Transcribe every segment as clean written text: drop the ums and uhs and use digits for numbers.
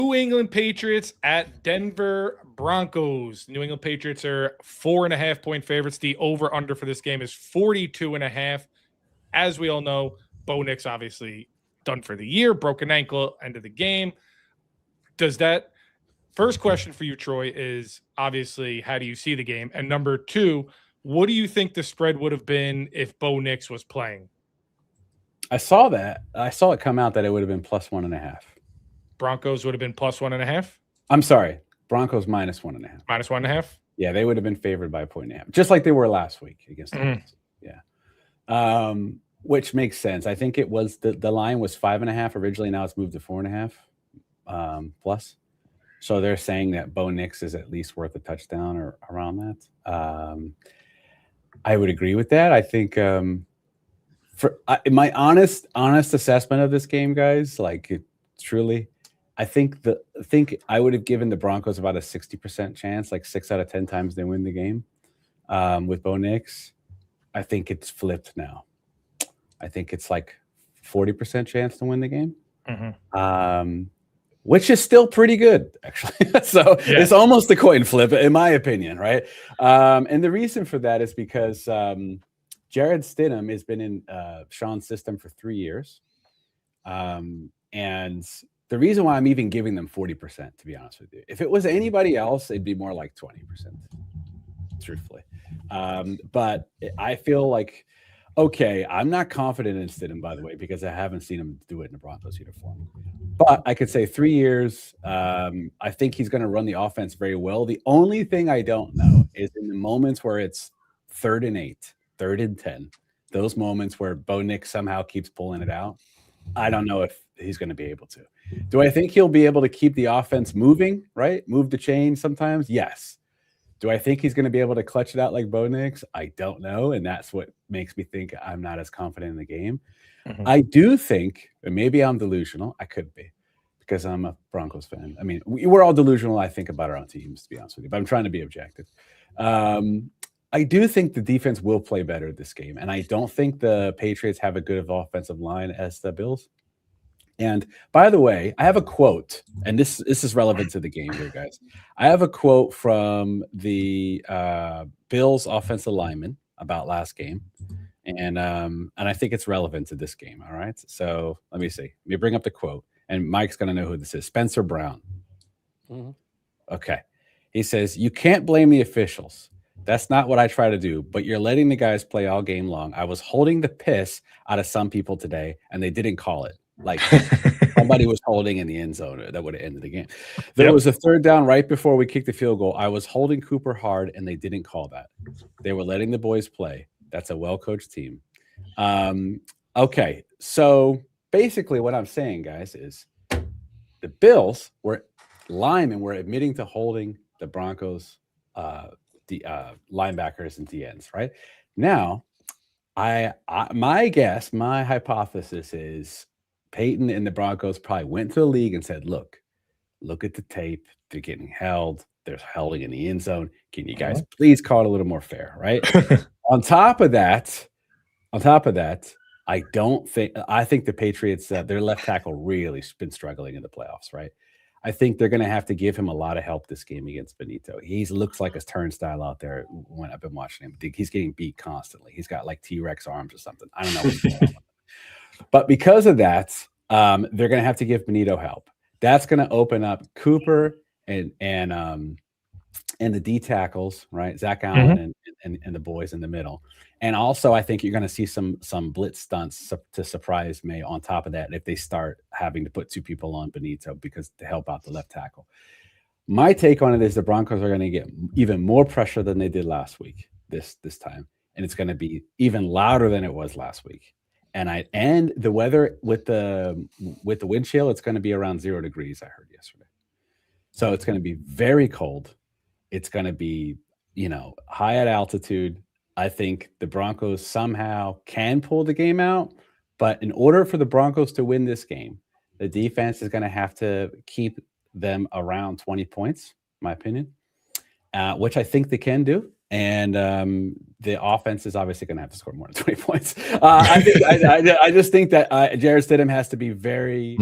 New England Patriots at Denver Broncos. New England Patriots are 4.5-point favorites. The over-under for this game is 42.5. As we all know, Bo Nix obviously done for the year, broken ankle, end of the game. Does that first question for you, Troy, is obviously how do you see the game? And number two, what do you think the spread would have been if Bo Nix was playing? I saw that. I saw it come out that it would have been plus 1.5. Broncos would have been plus 1.5. I'm sorry, Broncos minus 1.5. Minus 1.5. Yeah, they would have been favored by 1.5, just like they were last week against the Bills. Yeah, which makes sense. I think it was the line was 5.5 originally. Now it's moved to 4.5 plus. So they're saying that Bo Nix is at least worth a touchdown or around that. I would agree with that. I think my honest assessment of this game, guys, like truly, I think I would have given the Broncos about a 60% chance, like 6 out of 10 times they win the game with Bo Nix. I think it's flipped now. I think it's like 40% chance to win the game, which is still pretty good, actually. So It's almost a coin flip, in my opinion, right? And the reason for that is because Jared Stidham has been in Sean's system for 3 years. And the reason why I'm even giving them 40%, to be honest with you, if it was anybody else, it'd be more like 20%, truthfully. But I feel like, okay, I'm not confident in Stidham, by the way, because I haven't seen him do it in the Broncos uniform. But I could say 3 years. I think he's going to run the offense very well. The only thing I don't know is in the moments where it's 3rd and 8, 3rd and 10, those moments where Bo Nix somehow keeps pulling it out. I don't know if he's going to be able to. Do I think he'll be able to keep the offense moving, right? Move the chain sometimes? Yes. Do I think he's going to be able to clutch it out like Bo Nix? I don't know, and that's what makes me think I'm not as confident in the game. I do think, and maybe I'm delusional. I could be, because I'm a Broncos fan. I mean, we're all delusional, I think, about our own teams, to be honest with you, but I'm trying to be objective. I do think the defense will play better this game, and I don't think the Patriots have a good offensive line as the Bills. And by the way, I have a quote, and this is relevant to the game here, guys. I have a quote from the Bills offensive lineman about last game, and I think it's relevant to this game. All right, so let me see. Let me bring up the quote, and Mike's gonna know who this is. Spencer Brown. Okay, he says, "You can't blame the officials. That's not what I try to do, but you're letting the guys play all game long. I was holding the piss out of some people today, and they didn't call it. Like somebody was holding in the end zone that would have ended the game. There was a 3rd down right before we kicked the field goal. I was holding Cooper hard, and they didn't call that. They were letting the boys play. That's a well-coached team." Okay, so basically what I'm saying, guys, is the Bills linemen were admitting to holding the Broncos linebackers and DNs, right? Now, my guess, my hypothesis is Payton and the Broncos probably went to the league and said, look at the tape. They're getting held. They're holding in the end zone. Can you guys please call it a little more fair, right? On top of that, I think the Patriots, their left tackle really been struggling in the playoffs, right? I think they're going to have to give him a lot of help this game against Benito. He looks like a turnstile out there when I've been watching him. He's getting beat constantly. He's got like T-Rex arms or something. I don't know what's going on. But because of that, they're going to have to give Benito help. That's going to open up Cooper and the D tackles, right? Zach Allen and the boys in the middle. And also, I think you're going to see some blitz stunts to surprise May on top of that if they start having to put 2 people on Benito to help out the left tackle. My take on it is the Broncos are going to get even more pressure than they did last week this time. And it's going to be even louder than it was last week. And the weather with the wind chill, it's going to be around 0 degrees, I heard yesterday. So it's going to be very cold. It's going to be, high at altitude. I think the Broncos somehow can pull the game out, but in order for the Broncos to win this game, the defense is going to have to keep them around 20 points, in my opinion, which I think they can do. And the offense is obviously going to have to score more than 20 points. I just think that Jared Stidham has to be very,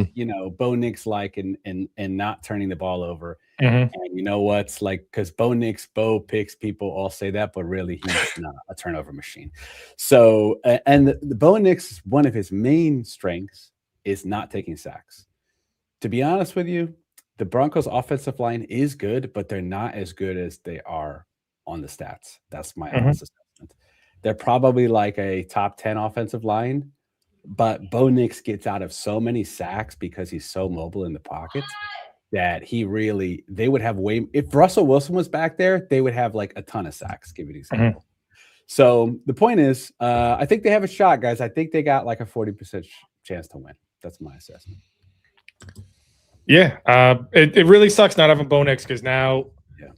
Bo Nix like and not turning the ball over. And you know what's like, because Bo picks, people all say that, but really he's not a turnover machine. So, and the Bo Nix, one of his main strengths is not taking sacks. To be honest with you, the Broncos offensive line is good, but they're not as good as they are on the stats. That's my honest assessment. They're probably like a top 10 offensive line, but Bo Nix gets out of so many sacks because he's so mobile in the pocket that they would have if Russell Wilson was back there, they would have like a ton of sacks, give you an example. So the point is, I think they have a shot, guys. I think they got like a 40% chance to win. That's my assessment. Yeah. It really sucks not having Bo Nix because now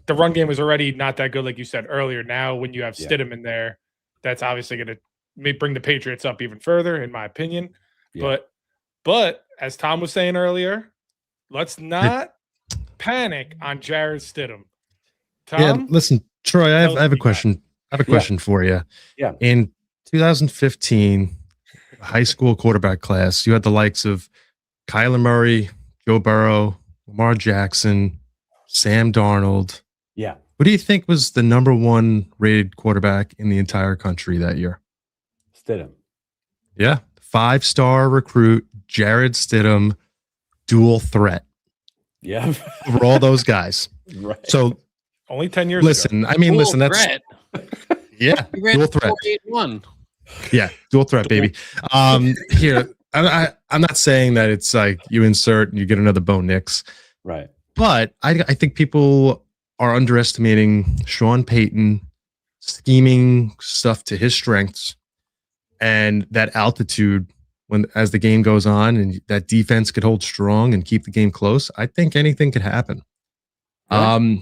the run game was already not that good, like you said earlier. Now, when you have Stidham in there, that's obviously going to bring the Patriots up even further, in my opinion. Yeah. But as Tom was saying earlier, let's not panic on Jared Stidham. Tom? Yeah, listen, Troy, I have a question. I have a question for you. Yeah. In 2015, high school quarterback class, you had the likes of Kyler Murray, Joe Burrow, Lamar Jackson, Sam Darnold. Yeah. What do you think was the number one rated quarterback in the entire country that year? Stidham. Yeah. 5-star recruit, Jared Stidham, dual threat. Yeah. For all those guys. Right. So only 10 years listen, ago. I mean, dual listen, that's threat. Yeah. Dual threat. 4-8-1. Yeah, dual threat, baby. Here, I'm not saying that it's like you insert and you get another Bo Nix. Right. But I think people are underestimating Sean Payton scheming stuff to his strengths and that altitude as the game goes on and that defense could hold strong and keep the game close. I think anything could happen. Right.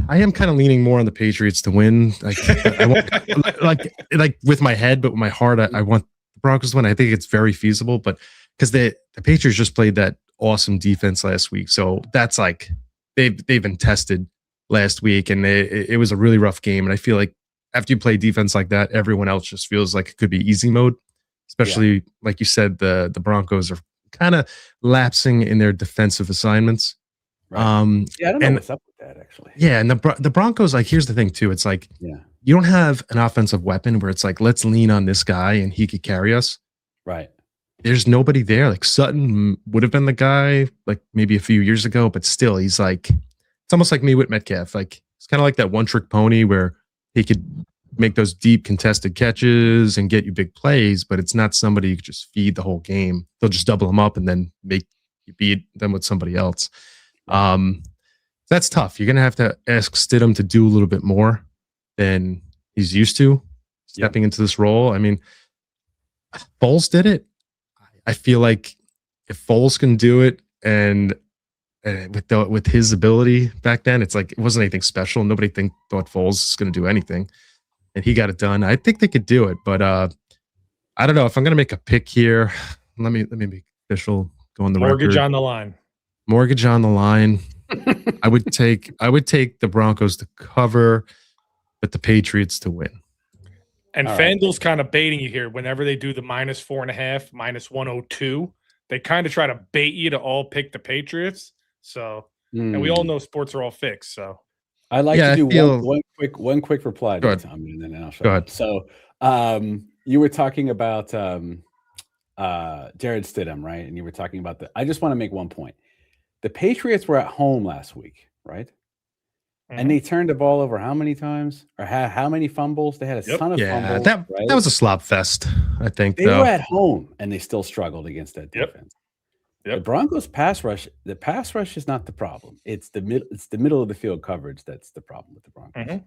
I am kind of leaning more on the Patriots to win. I want, like with my head, but with my heart, I want the Broncos to win. I think it's very feasible, but because the Patriots just played that awesome defense last week, so that's like they've been tested last week, and it was a really rough game. And I feel like after you play defense like that, everyone else just feels like it could be easy mode. Especially like you said, the Broncos are kind of lapsing in their defensive assignments. Right. I don't know what's up with that actually. Yeah, and the Broncos, like, here's the thing too. It's like you don't have an offensive weapon where it's like, let's lean on this guy and he could carry us. Right. There's nobody there. Like Sutton would have been the guy like maybe a few years ago, but still he's like, it's almost like me with Metcalf. Like it's kind of like that one trick pony where he could make those deep contested catches and get you big plays, but it's not somebody you could just feed the whole game. They'll just double him up and then make you beat them with somebody else. That's tough. You're going to have to ask Stidham to do a little bit more than he's used to stepping into this role. I mean, Foles did it. I feel like if Foles can do it and with his ability back then, it's like, it wasn't anything special. Nobody thought Foles was going to do anything, and he got it done. I think they could do it, but I don't know if I'm going to make a pick here. Let me make official, go on the mortgage record. on the line. Mortgage on the line. I would take the Broncos to cover, but the Patriots to win. And FanDuel's kind of baiting you here. Whenever they do the -4.5, -102, they kind of try to bait you to all pick the Patriots. So, and we all know sports are all fixed. So, I'd like to do one quick reply to Tom, and then I'll show Go ahead. So, you were talking about Jared Stidham, right? And you were talking about I just want to make one point. The Patriots were at home last week, right? And they turned the ball over how many times? Or had how many fumbles? They had a ton of fumbles. That was a slop fest, I think. They were at home, and they still struggled against that defense. Yep. The Broncos pass rush, is not the problem. It's the middle of the field coverage that's the problem with the Broncos.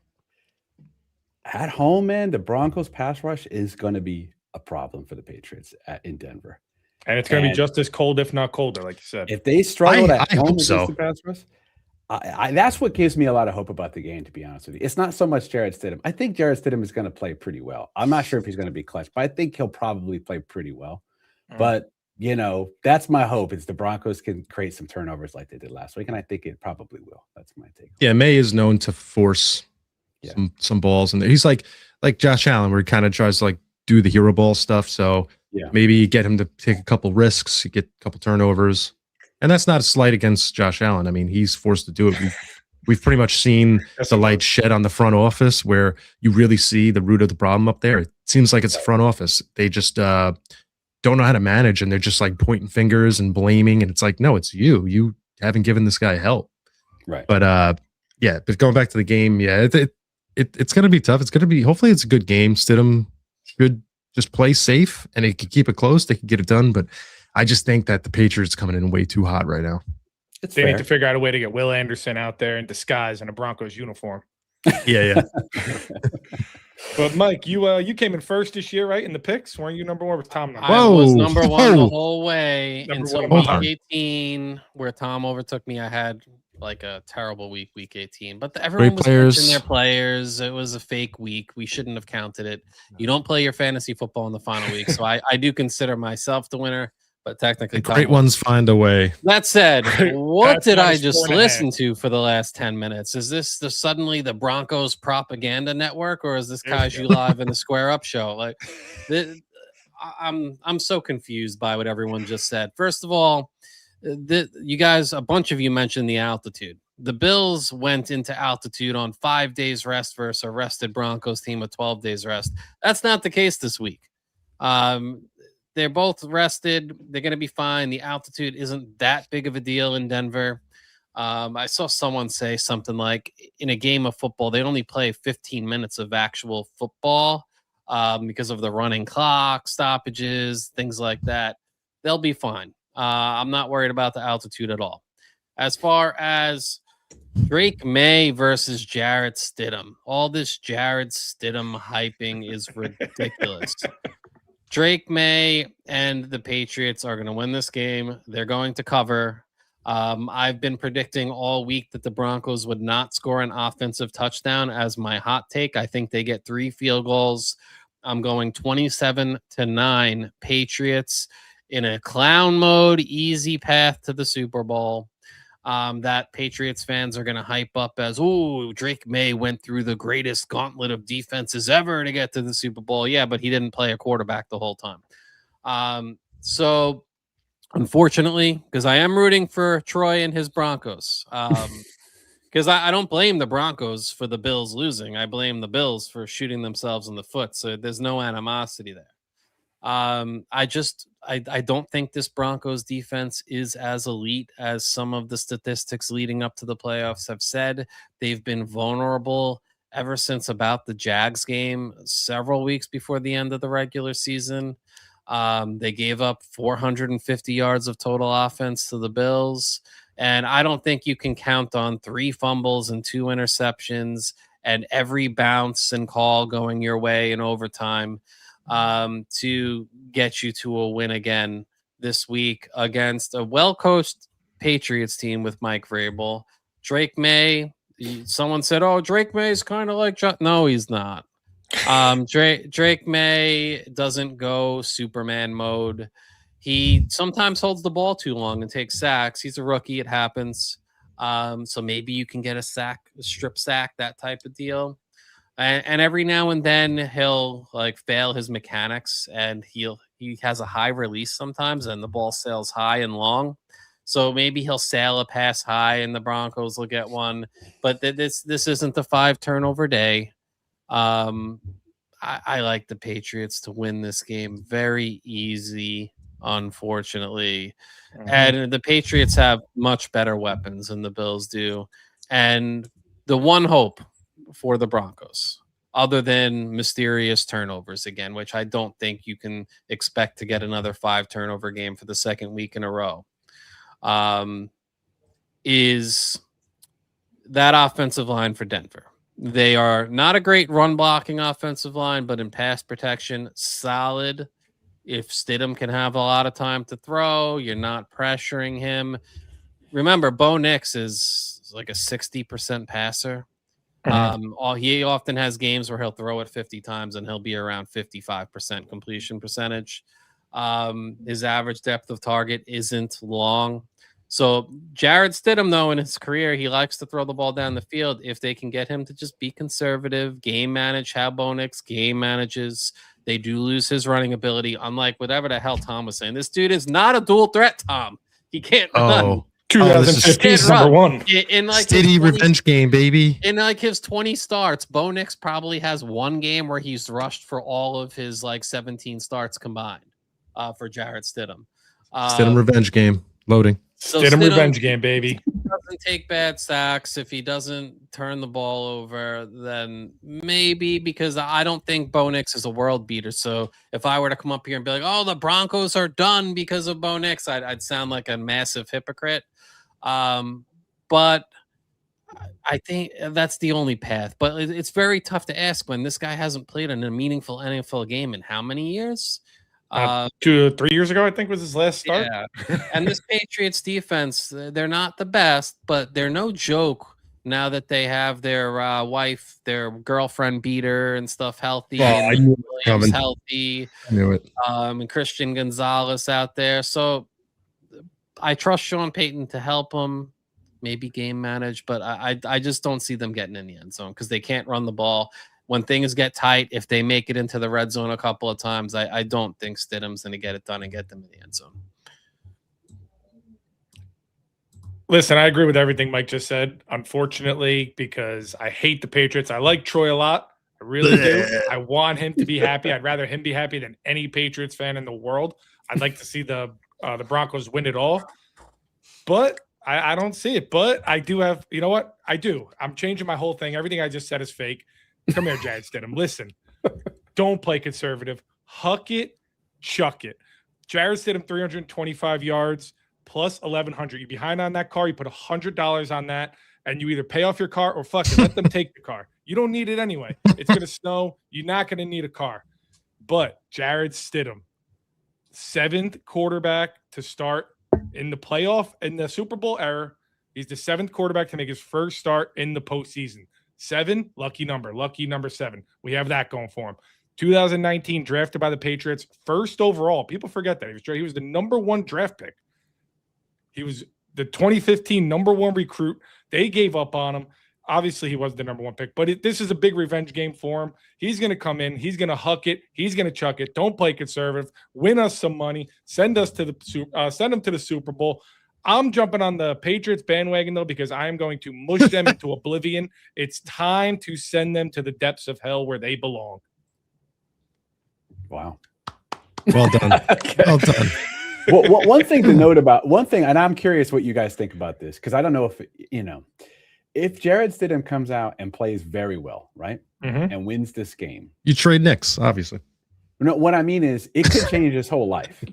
At home, man, the Broncos pass rush is going to be a problem for the Patriots in Denver. And it's going to be just as cold, if not colder, like you said. If they struggle at home against so. the pass rush, that's what gives me a lot of hope about the game, to be honest with you. It's not so much Jared Stidham. I think Jared Stidham is going to play pretty well. I'm not sure if he's going to be clutch, but I think he'll probably play pretty well. But, that's my hope, is the Broncos can create some turnovers like they did last week, and I think it probably will. That's my take. Yeah, Maye is known to force Yeah. some balls in there. He's like Josh Allen, where he kind of tries to like do the hero ball stuff. So Yeah. maybe get him to take a couple risks, get a couple turnovers. And that's not a slight against Josh Allen. I mean, he's forced to do it. We've pretty much seen the light shed on the front office, where you really see the root of the problem up there. It seems like it's the front office. They just don't know how to manage, and they're just like pointing fingers and blaming. And it's like, no, it's you. You haven't given this guy help. Right. But yeah, but going back to the game, yeah, it's going to be tough. It's going to be, hopefully it's a good game. Stidham should just play safe, and they can keep it close. They can get it done. But I just think that the Patriots coming in way too hot right now. They need to figure out a way to get Will Anderson out there in disguise in a Broncos uniform. Yeah. But Mike, you came in first this year, right? In the picks, weren't you number one with Tom? I was number one the whole way Number until one. week 18, where Tom overtook me. I had like a terrible week 18, but everyone was pitching their players. It was a fake week. We shouldn't have counted it. You don't play your fantasy football in the final week, so I do consider myself the winner. But technically, the great ones find a way. That said, what did I just listen to for the last 10 minutes? Is this suddenly the Broncos propaganda network, or is this Kaiju Live in the Square Up show? Like, I'm so confused by what everyone just said. First of all, you guys, a bunch of you mentioned the altitude. The Bills went into altitude on 5 days rest versus a rested Broncos team with 12 days rest. That's not the case this week. They're both rested. They're going to be fine. The altitude isn't that big of a deal in Denver. I saw someone say something like, in a game of football, they only play 15 minutes of actual football because of the running clock, stoppages, things like that. They'll be fine. I'm not worried about the altitude at all. As far as Drake Maye versus Jared Stidham, all this Jared Stidham hyping is ridiculous. Drake Maye and the Patriots are going to win this game. They're going to cover. I've been predicting all week that the Broncos would not score an offensive touchdown as my hot take. I think they get 3 field goals. I'm going 27-9 Patriots in a clown mode, easy path to the Super Bowl. That Patriots fans are going to hype up as, oh, Drake Maye went through the greatest gauntlet of defenses ever to get to the Super Bowl. Yeah, but he didn't play a quarterback the whole time. So unfortunately, because I am rooting for Troy and his Broncos, because I don't blame the Broncos for the Bills losing. I blame the Bills for shooting themselves in the foot. So there's no animosity there. I don't think this Broncos defense is as elite as some of the statistics leading up to the playoffs have said. They've been vulnerable ever since about the Jags game several weeks before the end of the regular season. They gave up 450 yards of total offense to the Bills. And I don't think you can count on 3 fumbles and 2 interceptions and every bounce and call going your way in overtime to get you to a win again this week against a well-coached Patriots team with Mike Vrabel. Drake Maye, someone said, oh, Drake Maye is kind of like John. No, he's not. Drake Maye doesn't go Superman mode. He sometimes holds the ball too long and takes sacks. He's a rookie. It happens. So maybe you can get a strip sack, that type of deal. And every now and then he'll like fail his mechanics, and he has a high release sometimes, and the ball sails high and long. So maybe he'll sail a pass high, and the Broncos will get one. But this isn't the 5 turnover day. I like the Patriots to win this game very easy, unfortunately. Mm-hmm. And the Patriots have much better weapons than the Bills do. And the one hope for the Broncos, other than mysterious turnovers again, which I don't think you can expect to get another 5 turnover game for the second week in a row, is that offensive line for Denver. They are not a great run blocking offensive line, but in pass protection, solid. If Stidham can have a lot of time to throw, you're not pressuring him. Remember, Bo Nix is like a 60% passer. He often has games where he'll throw it 50 times and he'll be around 55% completion percentage. His average depth of target isn't long. So Jared Stidham, though, in his career, he likes to throw the ball down the field. If they can get him to just be conservative, game manage how Bo Nix game manages, they do lose his running ability, unlike whatever the hell Tom was saying. This dude is not a dual threat, Tom. He can't run. Oh, 2015 is number one. In like Steady revenge game, baby. in like his 20 starts, Bo Nix probably has one game where he's rushed for all of his like 17 starts combined for Jared Stidham. Stidham revenge game. Loading. So Stidham revenge game, baby. Doesn't take bad sacks. If he doesn't turn the ball over, then maybe, because I don't think Bo Nix is a world beater. So if I were to come up here and be like, "Oh, the Broncos are done because of Bo Nix," I'd sound like a massive hypocrite. But I think that's the only path. But it's very tough to ask when this guy hasn't played in a meaningful NFL game in how many years? 3 years ago, I think was his last start. Yeah. And this Patriots defense, they're not the best, but they're no joke now that they have their wife, their girlfriend beater and stuff healthy. Well, I and knew it was Williams coming. healthy. I knew it. And Christian Gonzalez out there. So I trust Sean Payton to help them, maybe game manage, but I just don't see them getting in the end zone because they can't run the ball. When things get tight, if they make it into the red zone a couple of times, I don't think Stidham's going to get it done and get them in the end zone. Listen, I agree with everything Mike just said, unfortunately, because I hate the Patriots. I like Troy a lot. I really do. I want him to be happy. I'd rather him be happy than any Patriots fan in the world. I'd like to see the Broncos win it all. But I don't see it. But I do have, you know what? I do. I'm changing my whole thing. Everything I just said is fake. Come here, Jared Stidham. Listen, don't play conservative. Huck it, chuck it. Jared Stidham, 325 yards plus 1,100. You're behind on that car. You put $100 on that, and you either pay off your car or fuck it, let them take the car. You don't need it anyway. It's going to snow. You're not going to need a car. But Jared Stidham, 7th quarterback to start in the playoff in the Super Bowl era. He's the 7th quarterback to make his first start in the postseason. 7, lucky number 7. We have that going for him. 2019, drafted by the Patriots, first overall. People forget that. He was the number 1 draft pick. He was the 2015 number 1 recruit. They gave up on him. Obviously, he wasn't the number 1 pick, but this is a big revenge game for him. He's going to come in. He's going to huck it. He's going to chuck it. Don't play conservative. Win us some money. Send him to the Super Bowl. I'm jumping on the Patriots bandwagon, though, because I am going to mush them into oblivion. It's time to send them to the depths of hell where they belong. Wow. Well done. Okay. Well done. Well, one thing to note about and I'm curious what you guys think about this, because I don't know if Jared Stidham comes out and plays very well, right, and wins this game. You trade Nix, obviously. No, what I mean is it could change his whole life.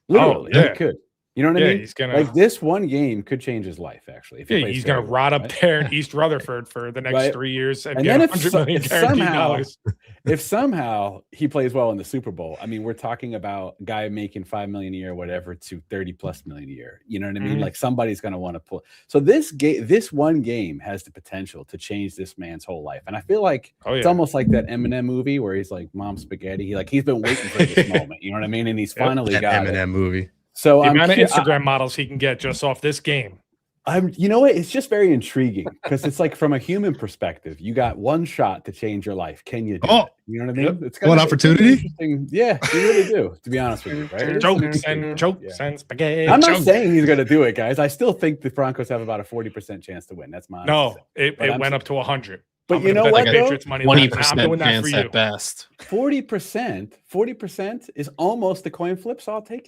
Literally, it could. You know what I mean? He's gonna, like this one game could change his life, actually. If he's going to rot up there in East Rutherford for the next 3 years and get then $100 million guaranteed dollars. If somehow he plays well in the Super Bowl, I mean, we're talking about a guy making $5 million a year, whatever, to $30+ million a year. You know what I mean? Like somebody's going to want to pull. So this one game has the potential to change this man's whole life, and I feel like it's almost like that Eminem movie where he's like, "Mom, spaghetti." He's been waiting for this moment. You know what I mean? And he's finally got Eminem movie. So the amount of Instagram models he can get just off this game. You know what? It's just very intriguing because it's like from a human perspective, you got one shot to change your life. Can you do it? You know what I mean? It's one opportunity. Yeah, you really do. To be honest with you, right? Jokes and spaghetti. I'm not saying he's going to do it, guys. I still think the Broncos have about a 40% chance to win. That's my it went up to 100. But you know what? 20% chance at best. 40% is almost the coin flip. So I'll take